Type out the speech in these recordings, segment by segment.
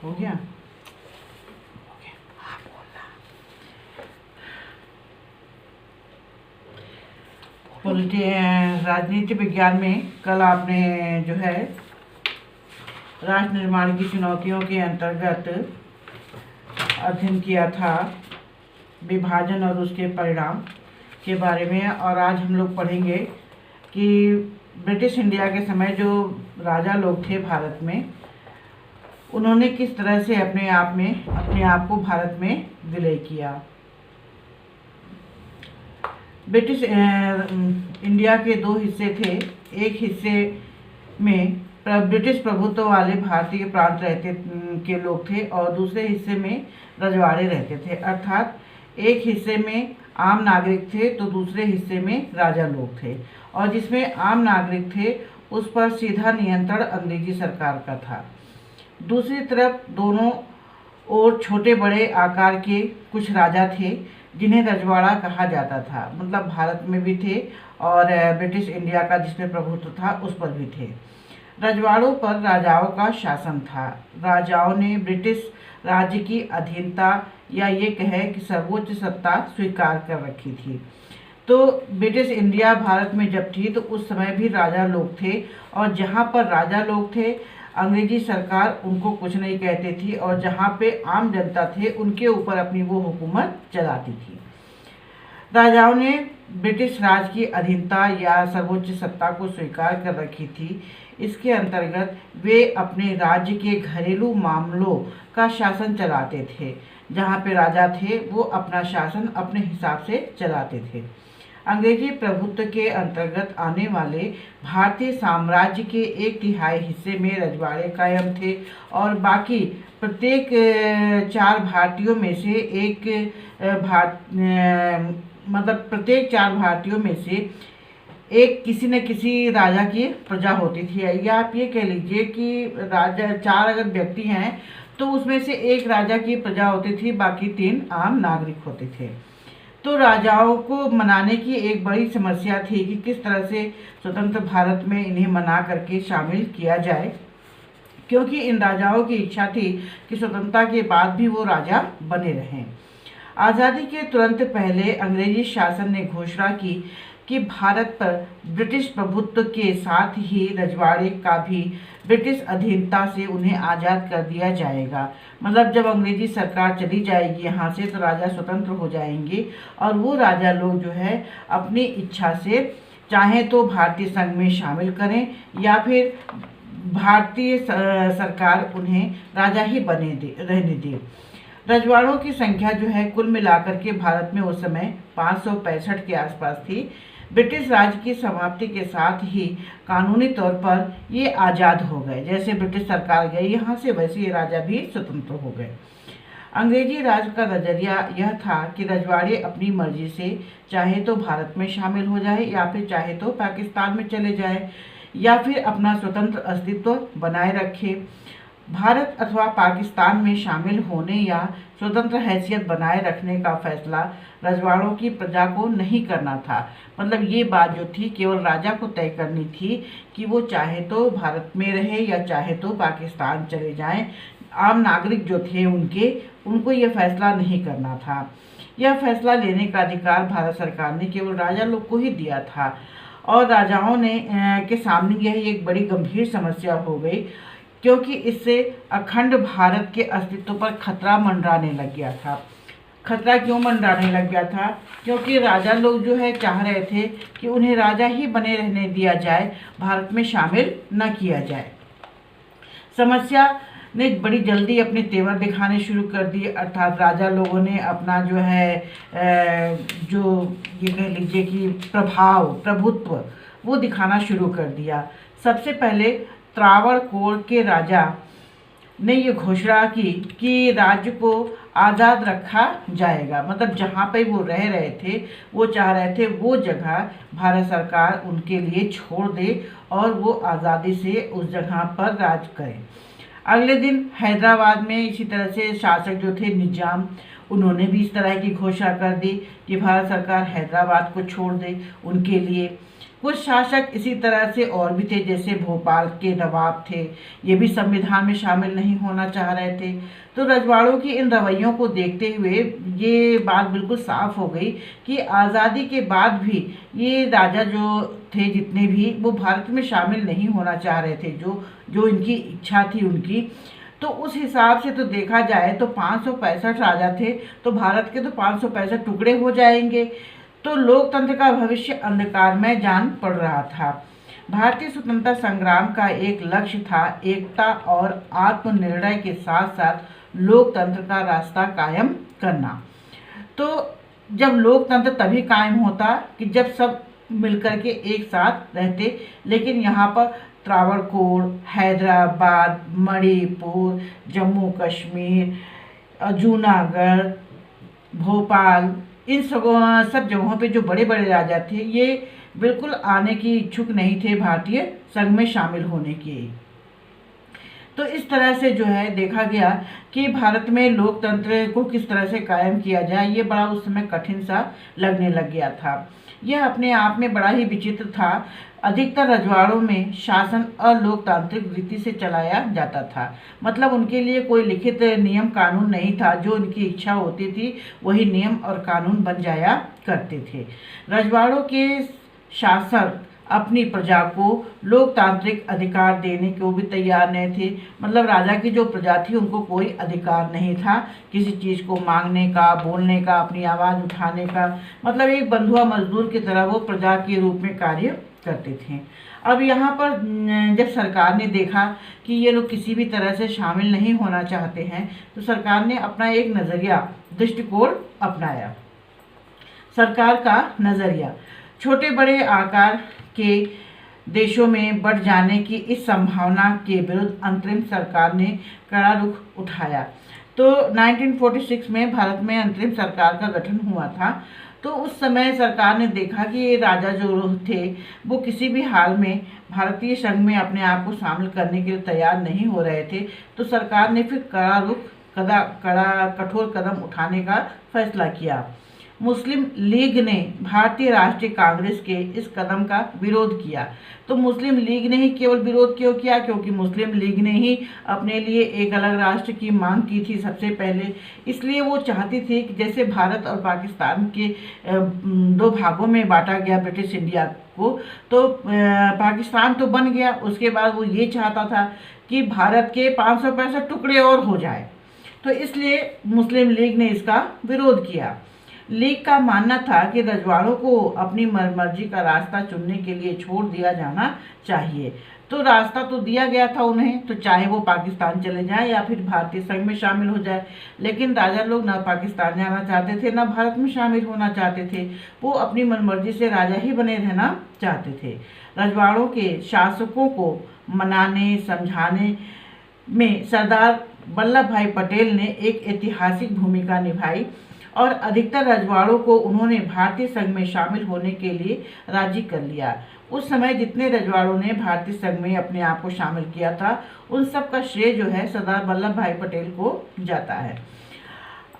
हो गया। राजनीति विज्ञान में कल आपने जो है राष्ट्र निर्माण की चुनौतियों के अंतर्गत अध्ययन किया था विभाजन और उसके परिणाम के बारे में, और आज हम लोग पढ़ेंगे कि ब्रिटिश इंडिया के समय जो राजा लोग थे भारत में, उन्होंने किस तरह से अपने आप को भारत में विलय किया। ब्रिटिश इंडिया के दो हिस्से थे। एक हिस्से में ब्रिटिश प्रभुत्व वाले भारतीय प्रांत रहते के लोग थे और दूसरे हिस्से में रजवाड़े रहते थे, अर्थात एक हिस्से में आम नागरिक थे तो दूसरे हिस्से में राजा लोग थे, और जिसमें आम नागरिक थे उस पर सीधा नियंत्रण अंग्रेजी सरकार का था। दूसरी तरफ दोनों और छोटे बड़े आकार के कुछ राजा थे जिन्हें रजवाड़ा कहा जाता था, मतलब भारत में भी थे और ब्रिटिश इंडिया का जिसमें प्रभुत्व था उस पर भी थे। रजवाड़ों पर राजाओं का शासन था। राजाओं ने ब्रिटिश राज्य की अधीनता या ये कहें कि सर्वोच्च सत्ता स्वीकार कर रखी थी। तो ब्रिटिश इंडिया भारत में जब थी तो उस समय भी राजा लोग थे, और जहाँ पर राजा लोग थे अंग्रेजी सरकार उनको कुछ नहीं कहती थी, और जहाँ पे आम जनता थे उनके ऊपर अपनी वो हुकूमत चलाती थी। राजाओं ने ब्रिटिश राज की अधीनता या सर्वोच्च सत्ता को स्वीकार कर रखी थी। इसके अंतर्गत वे अपने राज्य के घरेलू मामलों का शासन चलाते थे। जहाँ पे राजा थे वो अपना शासन अपने हिसाब से चलाते थे। अंग्रेजी प्रभुत्व के अंतर्गत आने वाले भारतीय साम्राज्य के 1/3 हिस्से में रजवाड़े कायम थे, और बाकी प्रत्येक 4 भारतीयों में से प्रत्येक 4 भारतीयों में से एक किसी न किसी राजा की प्रजा होती थी। या आप ये कह लीजिए कि राजा 4 अगर व्यक्ति हैं तो उसमें से एक राजा की प्रजा होती थी, बाकी 3 आम नागरिक होते थे। तो राजाओं को मनाने की एक बड़ी समस्या थी कि किस तरह से स्वतंत्र भारत में इन्हें मना करके शामिल किया जाए, क्योंकि इन राजाओं की इच्छा थी कि स्वतंत्रता के बाद भी वो राजा बने रहें। आज़ादी के तुरंत पहले अंग्रेजी शासन ने घोषणा की कि भारत पर ब्रिटिश प्रभुत्व के साथ ही रजवाड़े का भी ब्रिटिश अधीनता से उन्हें आज़ाद कर दिया जाएगा। मतलब जब अंग्रेजी सरकार चली जाएगी यहाँ से तो राजा स्वतंत्र हो जाएंगे, और वो राजा लोग जो है अपनी इच्छा से चाहे तो भारतीय संघ में शामिल करें या फिर भारतीय सरकार उन्हें राजा ही रहने दे। रजवाड़ों की संख्या जो है कुल मिलाकर के भारत में उस समय 565 के आसपास थी। ब्रिटिश राज की समाप्ति के साथ ही कानूनी तौर पर ये आज़ाद हो गए। जैसे ब्रिटिश सरकार गई यहाँ से, वैसे ये राजा भी स्वतंत्र हो गए। अंग्रेजी राज का नज़रिया यह था कि रजवाड़े अपनी मर्जी से चाहे तो भारत में शामिल हो जाए या फिर चाहे तो पाकिस्तान में चले जाए या फिर अपना स्वतंत्र अस्तित्व बनाए रखे। भारत अथवा पाकिस्तान में शामिल होने या स्वतंत्र हैसियत बनाए रखने का फैसला रजवाड़ों की प्रजा को नहीं करना था। मतलब ये बात जो थी केवल राजा को तय करनी थी कि वो चाहे तो भारत में रहे या चाहे तो पाकिस्तान चले जाएं। आम नागरिक जो थे उनको ये फैसला नहीं करना था। यह फैसला लेने का अधिकार भारत सरकार ने केवल राजा लोग को ही दिया था, और राजाओं ने के सामने यह एक बड़ी गंभीर समस्या हो गई, क्योंकि इससे अखंड भारत के अस्तित्व पर खतरा मंडराने लग गया था। खतरा क्यों मंडराने लग गया था? क्योंकि राजा लोग जो है चाह रहे थे कि उन्हें राजा ही बने रहने दिया जाए, भारत में शामिल न किया जाए। समस्या ने बड़ी जल्दी अपने तेवर दिखाने शुरू कर दिए, अर्थात राजा लोगों ने अपना जो है जो ये कह लीजिए कि प्रभुत्व वो दिखाना शुरू कर दिया। सबसे पहले त्रावणकोर के राजा ने ये घोषणा की कि राज्य को आज़ाद रखा जाएगा। मतलब जहाँ पे वो रह रहे थे वो चाह रहे थे वो जगह भारत सरकार उनके लिए छोड़ दे और वो आज़ादी से उस जगह पर राज करें। अगले दिन हैदराबाद में इसी तरह से शासक जो थे निजाम, उन्होंने भी इस तरह की घोषणा कर दी कि भारत सरकार हैदराबाद को छोड़ दे उनके लिए। कुछ शासक इसी तरह से और भी थे, जैसे भोपाल के नवाब थे, ये भी संविधान में शामिल नहीं होना चाह रहे थे। तो रजवाड़ों की इन रवैयों को देखते हुए ये बात बिल्कुल साफ हो गई कि आज़ादी के बाद भी ये राजा जो थे जितने भी, वो भारत में शामिल नहीं होना चाह रहे थे, जो जो इनकी इच्छा थी उनकी। तो उस हिसाब से तो देखा जाए तो 565 राजा थे, तो भारत के तो 565 टुकड़े हो जाएंगे। तो लोकतंत्र का भविष्य अंधकार में जान पड़ रहा था। भारतीय स्वतंत्रता संग्राम का एक लक्ष्य था एकता और आत्मनिर्णय के साथ साथ लोकतंत्र का रास्ता कायम करना। तो जब लोकतंत्र तभी कायम होता कि जब सब मिलकर के एक साथ रहते, लेकिन यहाँ पर त्रावणकोर, हैदराबाद, मणिपुर, जम्मू कश्मीर, जूनागढ़, भोपाल, इन सब जगहों पे जो बड़े बड़े राजा थे, ये बिल्कुल आने की इच्छुक नहीं थे भारतीय संघ में शामिल होने के। तो इस तरह से जो है देखा गया कि भारत में लोकतंत्र को किस तरह से कायम किया जाए, ये बड़ा उस समय कठिन सा लगने लग गया था। यह अपने आप में बड़ा ही विचित्र था। अधिकतर रजवाड़ों में शासन अलोकतांत्रिक रीति से चलाया जाता था, मतलब उनके लिए कोई लिखित नियम कानून नहीं था, जो उनकी इच्छा होती थी वही नियम और कानून बन जाया करते थे। रजवाड़ों के शासक अपनी प्रजा को लोकतांत्रिक अधिकार देने को भी तैयार नहीं थे, मतलब राजा की जो प्रजा थी उनको कोई अधिकार नहीं था किसी चीज़ को मांगने का, बोलने का, अपनी आवाज़ उठाने का, मतलब एक बंधुआ मजदूर की तरह वो प्रजा के रूप में कार्य करते थे। अब यहाँ पर जब सरकार ने देखा कि ये लोग किसी भी तरह से शामिल नहीं होना चाहते हैं, तो सरकार ने अपना एक नज़रिया, दृष्टिकोण अपनाया। सरकार का नज़रिया छोटे बड़े आकार के देशों में बढ़ जाने की इस संभावना के विरुद्ध अंतरिम सरकार ने कड़ा रुख उठाया। तो 1946 में भारत में अंतरिम सरकार का गठन हुआ था। तो उस समय सरकार ने देखा कि ये राजा जो थे वो किसी भी हाल में भारतीय संघ में अपने आप को शामिल करने के लिए तैयार नहीं हो रहे थे। तो सरकार ने फिर कठोर कदम उठाने का फैसला किया। मुस्लिम लीग ने भारतीय राष्ट्रीय कांग्रेस के इस कदम का विरोध किया। तो मुस्लिम लीग ने ही केवल विरोध क्यों किया? क्योंकि मुस्लिम लीग ने ही अपने लिए एक अलग राष्ट्र की मांग की थी सबसे पहले। इसलिए वो चाहती थी कि जैसे भारत और पाकिस्तान के दो भागों में बांटा गया ब्रिटिश इंडिया को, तो पाकिस्तान तो बन गया, उसके बाद वो ये चाहता था कि भारत के 565 टुकड़े और हो जाए। तो इसलिए मुस्लिम लीग ने इसका विरोध किया। लीग का मानना था कि रजवाड़ों को अपनी मर्जी का रास्ता चुनने के लिए छोड़ दिया जाना चाहिए। तो रास्ता तो दिया गया था उन्हें, तो चाहे वो पाकिस्तान चले जाएं या फिर भारतीय संघ में शामिल हो जाए। लेकिन राजा लोग ना पाकिस्तान जाना चाहते थे, ना भारत में शामिल होना चाहते थे। वो अपनी मनमर्जी से राजा ही बने रहना चाहते थे। रजवाड़ों के शासकों को मनाने समझाने में सरदार वल्लभ भाई पटेल ने एक ऐतिहासिक भूमिका निभाई और अधिकतर रजवाड़ों को उन्होंने भारतीय संघ में शामिल होने के लिए राजी कर लिया। उस समय जितने रजवाड़ों ने भारतीय संघ में अपने आप को शामिल किया था, उन सब का श्रेय जो है सरदार वल्लभ भाई पटेल को जाता है।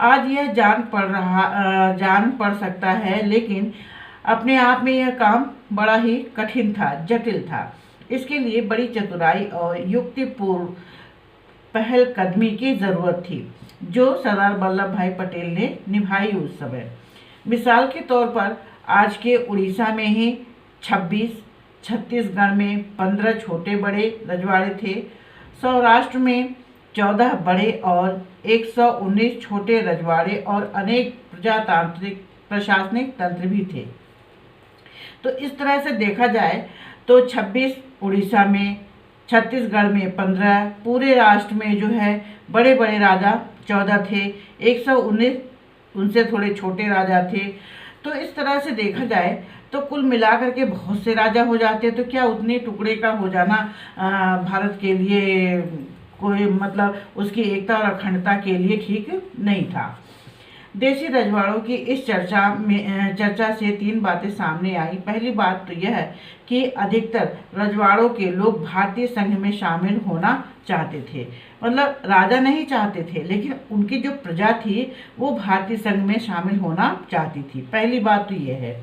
आज यह जान पड़ सकता है, लेकिन अपने आप में यह काम बड़ा ही कठिन था, जटिल था। इसके लिए बड़ी चतुराई और युक्तिपूर्ण पहलकदमी की जरूरत थी, जो सरदार वल्लभ भाई पटेल ने निभाई उस समय। मिसाल के तौर पर आज के उड़ीसा में ही 26, छत्तीसगढ़ में 15 छोटे बड़े रजवाड़े थे, सौराष्ट्र में 14 बड़े और 119 छोटे रजवाड़े और अनेक प्रजातांत्रिक प्रशासनिक तंत्र भी थे। तो इस तरह से देखा जाए तो 26 उड़ीसा में, छत्तीसगढ़ में 15, पूरे राष्ट्र में जो है बड़े बड़े राजा 14 थे, 119 उनसे थोड़े छोटे राजा थे। तो इस तरह से देखा जाए तो कुल मिलाकर के बहुत से राजा हो जाते, तो क्या उतने टुकड़े का हो जाना भारत के लिए कोई मतलब उसकी एकता और अखंडता के लिए ठीक नहीं था। देशी रजवाड़ों की इस चर्चा से 3 बातें सामने आई। पहली बात तो यह है कि अधिकतर रजवाड़ों के लोग भारतीय संघ में शामिल होना चाहते थे। मतलब राजा नहीं चाहते थे, लेकिन उनकी जो प्रजा थी वो भारतीय संघ में शामिल होना चाहती थी। पहली बात तो ये है।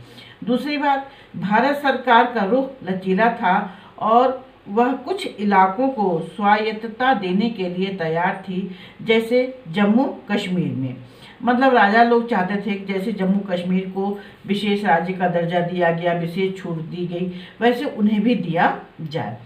दूसरी बात, भारत सरकार का रुख लचीला था और वह कुछ इलाकों को स्वायत्तता देने के लिए तैयार थी, जैसे जम्मू कश्मीर में। मतलब राजा लोग चाहते थे कि जैसे जम्मू कश्मीर को विशेष राज्य का दर्जा दिया गया, विशेष छूट दी गई, वैसे उन्हें भी दिया जाए।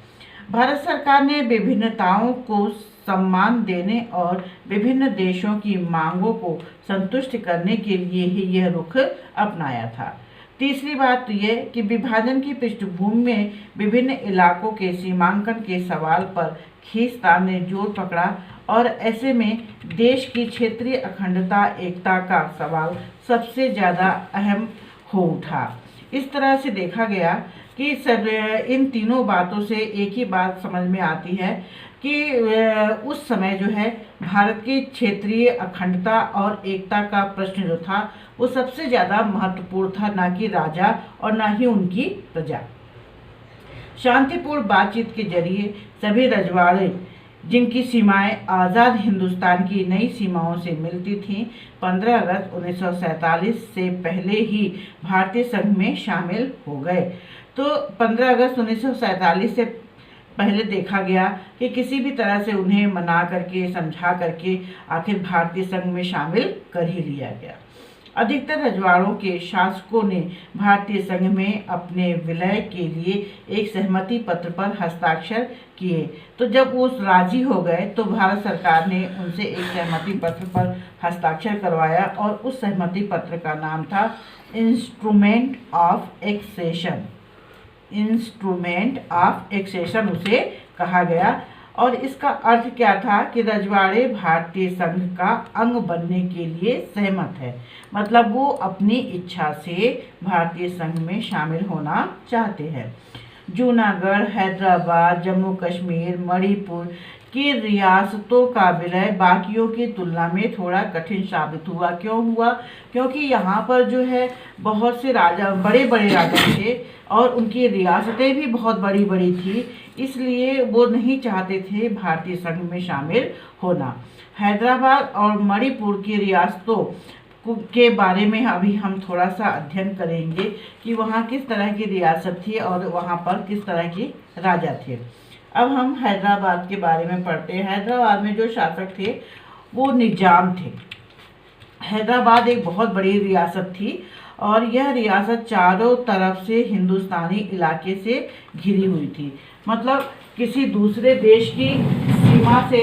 भारत सरकार ने विभिन्नताओं को सम्मान देने और विभिन्न देशों की मांगों को संतुष्ट करने के लिए ही यह रुख अपनाया था। तीसरी बात तो ये कि विभाजन की पृष्ठभूमि में विभिन्न इलाकों के सीमांकन के सवाल पर खींचतान ने जोर पकड़ा और ऐसे में देश की क्षेत्रीय अखंडता एकता का सवाल सबसे ज़्यादा अहम हो उठा। इस तरह से देखा गया कि इन तीनों बातों से एक ही बात समझ में आती है कि उस समय जो है भारत की क्षेत्रीय अखंडता और एकता का प्रश्न जो था वो सबसे ज़्यादा महत्वपूर्ण था, ना कि राजा और ना ही उनकी प्रजा। शांतिपूर्ण बातचीत के जरिए सभी रजवाड़े जिनकी सीमाएं आज़ाद हिंदुस्तान की नई सीमाओं से मिलती थीं, 15 अगस्त 1947 से पहले ही भारतीय संघ में शामिल हो गए। तो 15 अगस्त 1947 से पहले देखा गया कि किसी भी तरह से उन्हें मना करके, समझा करके आखिर भारतीय संघ में शामिल कर ही लिया गया। अधिकतर रजवाड़ों के शासकों ने भारतीय संघ में अपने विलय के लिए एक सहमति पत्र पर हस्ताक्षर किए। तो जब वो राजी हो गए तो भारत सरकार ने उनसे एक सहमति पत्र पर हस्ताक्षर करवाया और उस सहमति पत्र का नाम था instrument of accession. Instrument of accession उसे कहा गया और इसका अर्थ क्या था कि रजवाड़े भारतीय संघ का अंग बनने के लिए सहमत है। मतलब वो अपनी इच्छा से भारतीय संघ में शामिल होना चाहते हैं। जूनागढ़, हैदराबाद, जम्मू कश्मीर, मणिपुर की रियासतों का विलय बाकियों की तुलना में थोड़ा कठिन साबित हुआ। क्यों हुआ? क्योंकि यहाँ पर जो है बहुत से राजा, बड़े बड़े राजा थे और उनकी रियासतें भी बहुत बड़ी बड़ी थी, इसलिए वो नहीं चाहते थे भारतीय संघ में शामिल होना। हैदराबाद और मणिपुर की रियासतों के बारे में अभी हम थोड़ा सा अध्ययन करेंगे कि वहाँ किस तरह की रियासत थी और वहाँ पर किस तरह के राजा थे। अब हम हैदराबाद के बारे में पढ़ते हैं। हैदराबाद में जो शासक थे वो निजाम थे। हैदराबाद एक बहुत बड़ी रियासत थी और यह रियासत चारों तरफ से हिंदुस्तानी इलाके से घिरी हुई थी। मतलब किसी दूसरे देश की सीमा से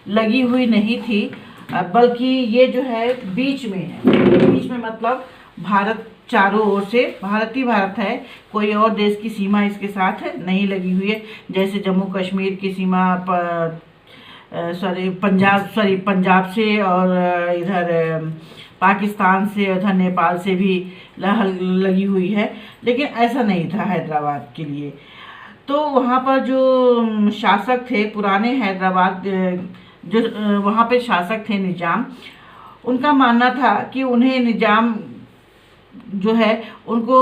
लगी हुई नहीं थी, बल्कि ये जो है बीच में है। बीच में मतलब भारत चारों ओर से, भारत ही भारत है, कोई और देश की सीमा इसके साथ नहीं लगी हुई है। जैसे जम्मू कश्मीर की सीमा पंजाब से और इधर पाकिस्तान से, उधर नेपाल से भी लगी हुई है, लेकिन ऐसा नहीं था हैदराबाद के लिए। तो वहाँ पर जो शासक थे पुराने हैदराबाद, जो वहाँ पे शासक थे निजाम, उनका मानना था कि उन्हें निजाम जो है उनको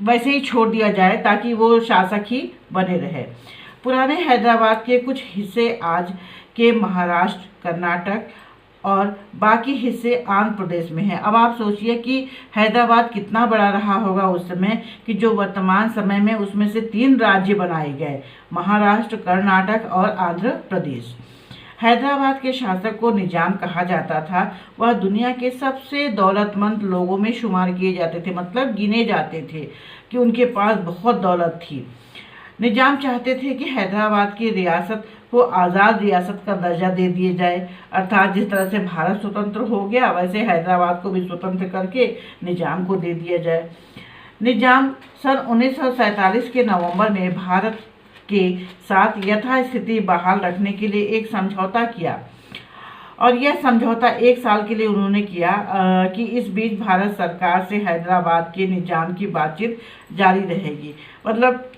वैसे ही छोड़ दिया जाए ताकि वो शासक ही बने रहे। पुराने हैदराबाद के कुछ हिस्से आज के महाराष्ट्र, कर्नाटक और बाकी हिस्से आंध्र प्रदेश में हैं। अब आप सोचिए कि हैदराबाद कितना बड़ा रहा होगा उस समय कि जो वर्तमान समय में उसमें से 3 राज्य बनाए गए, महाराष्ट्र, कर्नाटक और आंध्र प्रदेश। हैदराबाद के शासक को निजाम कहा जाता था। वह दुनिया के सबसे दौलतमंद लोगों में शुमार किए जाते थे, मतलब गिने जाते थे कि उनके पास बहुत दौलत थी। निजाम चाहते थे कि हैदराबाद की रियासत को आज़ाद रियासत का दर्जा दे दिया जाए, अर्थात जिस तरह से भारत स्वतंत्र हो गया वैसे हैदराबाद को भी स्वतंत्र करके निजाम को दे दिया जाए। निजाम सन 1947 के नवंबर में भारत के साथ यथास्थिति बहाल रखने के लिए एक समझौता किया और यह समझौता 1 साल के लिए उन्होंने किया कि इस बीच भारत सरकार से हैदराबाद के निजाम की बातचीत जारी रहेगी। मतलब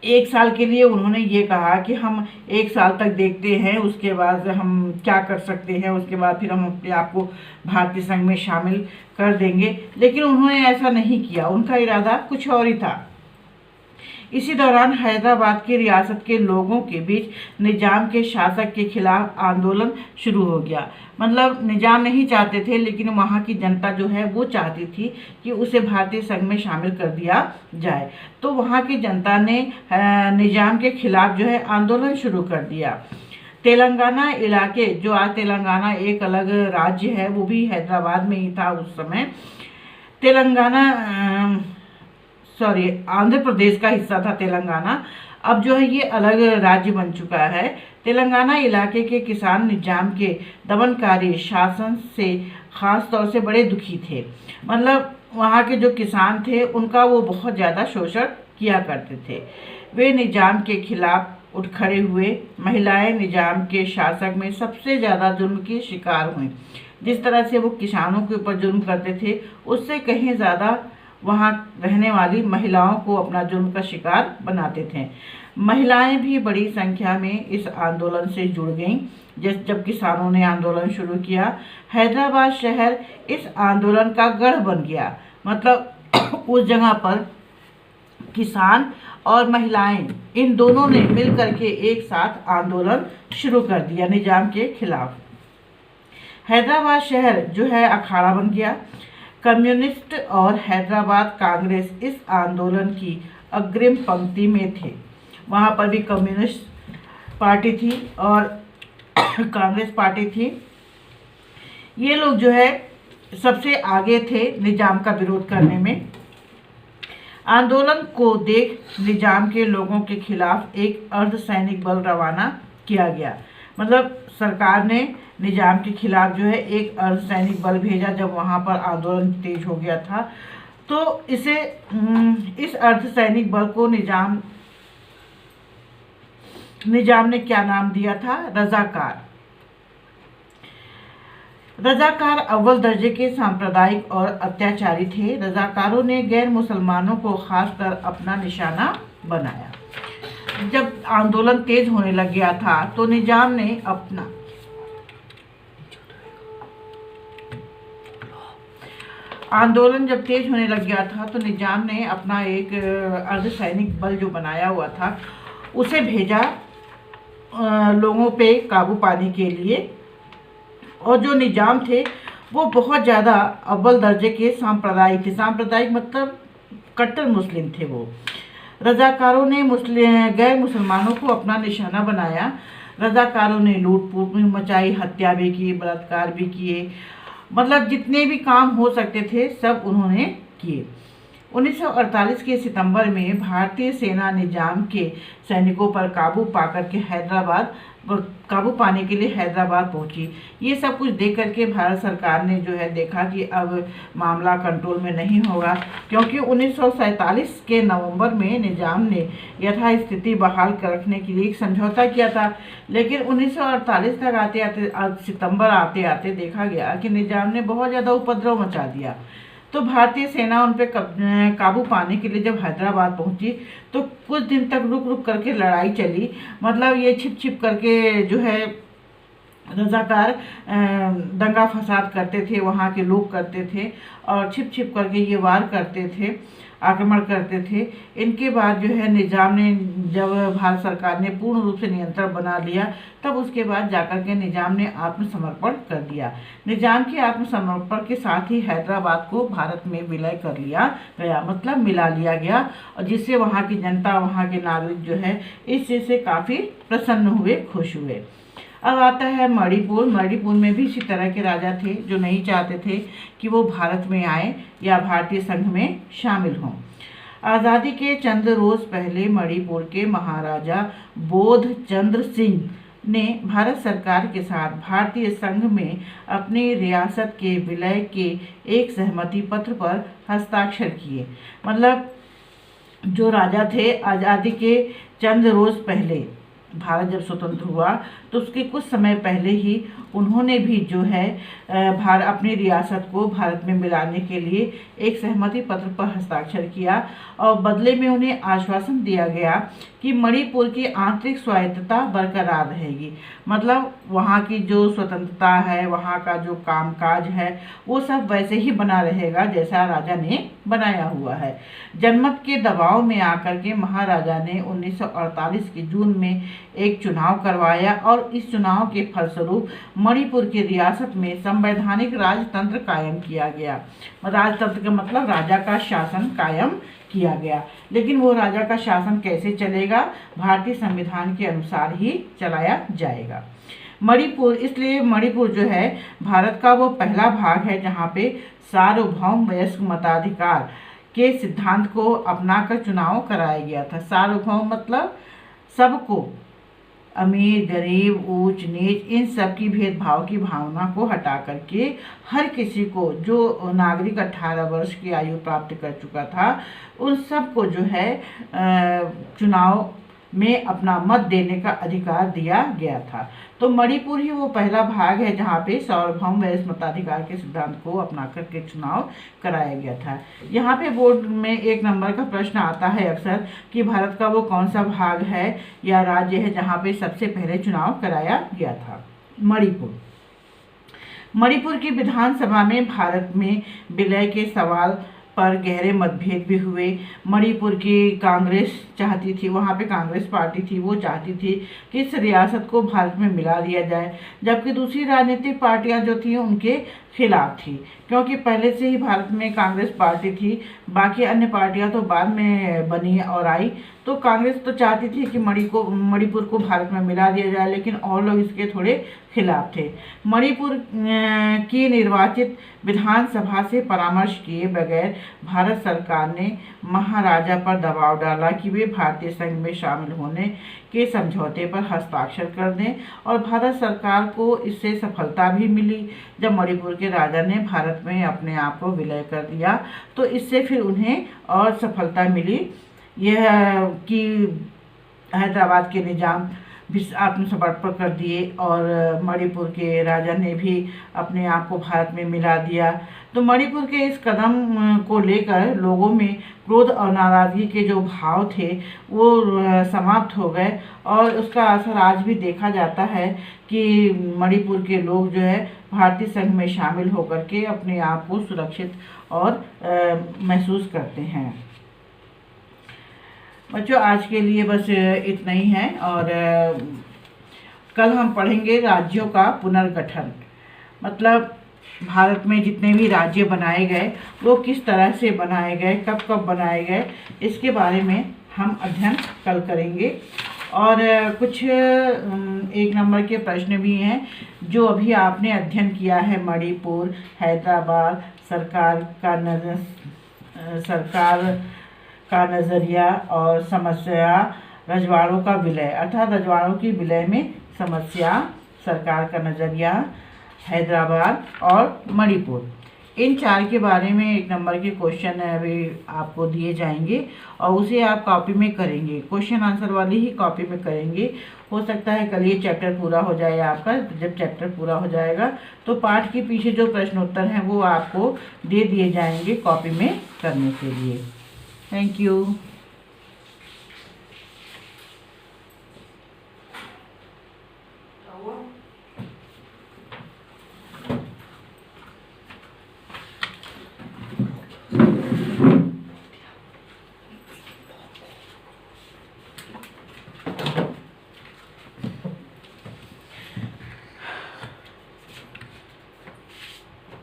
1 साल के लिए उन्होंने ये कहा कि हम 1 साल तक देखते हैं, उसके बाद हम क्या कर सकते हैं, उसके बाद फिर हम अपने आप को भारतीय संघ में शामिल कर देंगे। लेकिन उन्होंने ऐसा नहीं किया, उनका इरादा कुछ और ही था। इसी दौरान हैदराबाद की रियासत के लोगों के बीच निजाम के शासक के खिलाफ आंदोलन शुरू हो गया। मतलब निजाम नहीं चाहते थे, लेकिन वहाँ की जनता जो है वो चाहती थी कि उसे भारतीय संघ में शामिल कर दिया जाए। तो वहाँ की जनता ने निजाम के खिलाफ जो है आंदोलन शुरू कर दिया। तेलंगाना इलाके, जो आज तेलंगाना एक अलग राज्य है, वो भी हैदराबाद में ही था उस समय। तेलंगाना आंध्र प्रदेश का हिस्सा था तेलंगाना। अब जो है ये अलग राज्य बन चुका है। तेलंगाना इलाके के किसान निजाम के दमनकारी शासन से खास तौर से बड़े दुखी थे। मतलब वहाँ के जो किसान थे उनका वो बहुत ज़्यादा शोषण किया करते थे। वे निजाम के खिलाफ उठ खड़े हुए। महिलाएं निजाम के शासक में सबसे ज़्यादा जुल्म की शिकार हुई। जिस तरह से वो किसानों के ऊपर जुल्म करते थे, उससे कहीं ज़्यादा वहाँ रहने वाली महिलाओं को अपना जुल्म का शिकार बनाते थे। महिलाएं भी बड़ी संख्या में इस आंदोलन से जुड़ गईं। जब किसानों ने आंदोलन शुरू किया, हैदराबाद शहर इस आंदोलन का गढ़ बन गया। मतलब उस जगह पर किसान और महिलाएं, इन दोनों ने मिल करके एक साथ आंदोलन शुरू कर दिया निजाम के खिलाफ। हैदराबाद शहर जो है अखाड़ा बन गया। कम्युनिस्ट और हैदराबाद कांग्रेस इस आंदोलन की अग्रिम पंक्ति में थे। वहाँ पर भी कम्युनिस्ट पार्टी थी और कांग्रेस पार्टी थी। ये लोग जो है सबसे आगे थे निजाम का विरोध करने में। आंदोलन को देख निजाम के लोगों के खिलाफ एक अर्धसैनिक बल रवाना किया गया। मतलब सरकार ने निजाम के खिलाफ जो है एक अर्धसैनिक बल भेजा जब वहाँ पर आंदोलन तेज हो गया था। तो इस अर्धसैनिक बल को निजाम ने क्या नाम दिया था? रजाकार। रजाकार अव्वल दर्जे के सांप्रदायिक और अत्याचारी थे। रजाकारों ने गैर मुसलमानों को खासकर अपना निशाना बनाया। जब आंदोलन तेज होने लग गया था तो निजाम ने अपना एक अर्धसैनिक बल जो बनाया हुआ था उसे भेजा लोगों पे काबू पाने के लिए। और जो निजाम थे वो बहुत ज़्यादा अव्वल दर्जे के सांप्रदायिक थे। सांप्रदायिक मतलब कट्टर मुस्लिम थे वो। रजाकारों ने गैर मुसलमानों को अपना निशाना बनाया। रजाकारों ने लूट-फूट भी मचाई, हत्या भी की, बलात्कार भी किए। मतलब जितने भी काम हो सकते थे सब उन्होंने किए। 1948 के सितंबर में भारतीय सेना निजाम के सैनिकों पर काबू पाने के लिए हैदराबाद पहुंची। ये सब कुछ देख करके भारत सरकार ने जो है देखा कि अब मामला कंट्रोल में नहीं होगा, क्योंकि 1947 के नवंबर में निजाम ने यथास्थिति बहाल कर रखने के लिए एक समझौता किया था। लेकिन 1948 तक आते सितंबर आते आते देखा गया कि निजाम ने बहुत ज़्यादा उपद्रव मचा दिया। तो भारतीय सेना उन पर काबू पाने के लिए जब हैदराबाद पहुंची तो कुछ दिन तक रुक करके लड़ाई चली। मतलब ये छिप करके जो है रजाकार दंगा फसाद करते थे, वहाँ के लोग करते थे और छिप करके ये वार करते थे, आक्रमण करते थे। इनके बाद जो है निजाम ने, जब भारत सरकार ने पूर्ण रूप से नियंत्रण बना लिया, तब उसके बाद जाकर के निजाम ने आत्मसमर्पण कर दिया। निजाम के आत्मसमर्पण के साथ ही हैदराबाद को भारत में विलय कर लिया गया, मतलब मिला लिया गया, और जिससे वहाँ की जनता, वहाँ के नागरिक जो है इस चीज़ से काफ़ी प्रसन्न हुए, खुश हुए। अब आता है मणिपुर। मणिपुर में भी इसी तरह के राजा थे जो नहीं चाहते थे कि वो भारत में आए या भारतीय संघ में शामिल हों। आज़ादी के चंद रोज़ पहले मणिपुर के महाराजा बोधचंद्र सिंह ने भारत सरकार के साथ भारतीय संघ में अपनी रियासत के विलय के एक सहमति पत्र पर हस्ताक्षर किए। मतलब जो राजा थे, आज़ादी के चंद रोज़ पहले भारत जब स्वतंत्र हुआ तो उसके कुछ समय पहले ही उन्होंने भी जो है अपनी रियासत को भारत में मिलाने के लिए एक सहमति पत्र पर हस्ताक्षर किया और बदले में उन्हें आश्वासन दिया गया कि मणिपुर की आंतरिक स्वायत्तता बरकरार रहेगी। मतलब वहाँ की जो स्वतंत्रता है, वहाँ का जो कामकाज है, वो सब वैसे ही बना रहेगा जैसा राजा ने बनाया हुआ है। जनमत के दबाव में आकर के महाराजा ने 1948 के जून में एक चुनाव करवाया और इस चुनाव के फलस्वरूप मणिपुर की रियासत में संवैधानिक राजतंत्र कायम किया गया। राजतंत्र का मतलब राजा का शासन कायम किया गया। लेकिन वो राजा का शासन कैसे चलेगा? भारतीय संविधान के अनुसार ही चलाया जाएगा। मणिपुर, इसलिए मणिपुर जो है भारत का वो पहला भाग है जहाँ पे सार्वभौम वयस्क मताधिकार के सिद्धांत को अपनाकर चुनाव कराया गया था। सार्वभौम मतलब सबको, अमीर गरीब ऊंच नीच इन सब की भेदभाव की भावना को हटा करके हर किसी को, जो नागरिक 18 वर्ष की आयु प्राप्त कर चुका था, उन सब को जो है चुनाव में अपना मत देने का अधिकार दिया गया था। तो मणिपुर ही वो पहला भाग है जहाँ पे सार्वभौम वयस्क मताधिकार के सिद्धांत को अपना करके चुनाव कराया गया था। यहाँ पे बोर्ड में 1 नंबर का प्रश्न आता है अक्सर कि भारत का वो कौन सा भाग है या राज्य है जहाँ पे सबसे पहले चुनाव कराया गया था? मणिपुर। मणिपुर की विधानसभा में भारत में विलय के सवाल पर गहरे मतभेद भी हुए। मणिपुर की कांग्रेस चाहती थी, वहाँ पे कांग्रेस पार्टी थी, वो चाहती थी कि इस रियासत को भारत में मिला दिया जाए, जबकि दूसरी राजनीतिक पार्टियां जो थी उनके खिलाफ थी, क्योंकि पहले से ही भारत में कांग्रेस पार्टी थी, बाकी अन्य पार्टियां तो बाद में बनी और आई। तो कांग्रेस तो चाहती थी कि मणिपुर को भारत में मिला दिया जाए, लेकिन और लोग इसके थोड़े खिलाफ थे। मणिपुर की निर्वाचित विधानसभा से परामर्श किए बगैर भारत सरकार ने महाराजा पर दबाव डाला कि वे भारतीय संघ में शामिल होने के समझौते पर हस्ताक्षर कर दें और भारत सरकार को इससे सफलता भी मिली। जब मणिपुर के राजा ने भारत में अपने आप को विलय कर दिया तो इससे फिर उन्हें और सफलता मिली, यह कि हैदराबाद के निजाम भी आत्मसमर्पण कर दिए और मणिपुर के राजा ने भी अपने आप को भारत में मिला दिया। तो मणिपुर के इस कदम को लेकर लोगों में क्रोध और नाराज़गी के जो भाव थे वो समाप्त हो गए और उसका असर आज भी देखा जाता है कि मणिपुर के लोग जो है भारतीय संघ में शामिल होकर के अपने आप को सुरक्षित और महसूस करते हैं। बच्चों, आज के लिए बस इतना ही है और कल हम पढ़ेंगे राज्यों का पुनर्गठन। मतलब भारत में जितने भी राज्य बनाए गए वो किस तरह से बनाए गए, कब कब बनाए गए, इसके बारे में हम अध्ययन कल करेंगे। और कुछ 1 नंबर के प्रश्न भी हैं जो अभी आपने अध्ययन किया है। मणिपुर, हैदराबाद, सरकार का नज़रिया और समस्या, रजवाड़ों का विलय, अर्थात रजवाड़ों की विलय में समस्या, सरकार का नज़रिया, हैदराबाद और मणिपुर, इन 4 के बारे में 1 नंबर के क्वेश्चन अभी आपको दिए जाएंगे और उसे आप कॉपी में करेंगे, क्वेश्चन आंसर वाली ही कॉपी में करेंगे। हो सकता है कल ये चैप्टर पूरा हो जाए आपका। जब चैप्टर पूरा हो जाएगा तो पाठ के पीछे जो प्रश्न उत्तर हैं वो आपको दे दिए जाएंगे कॉपी में करने के लिए। Thank you.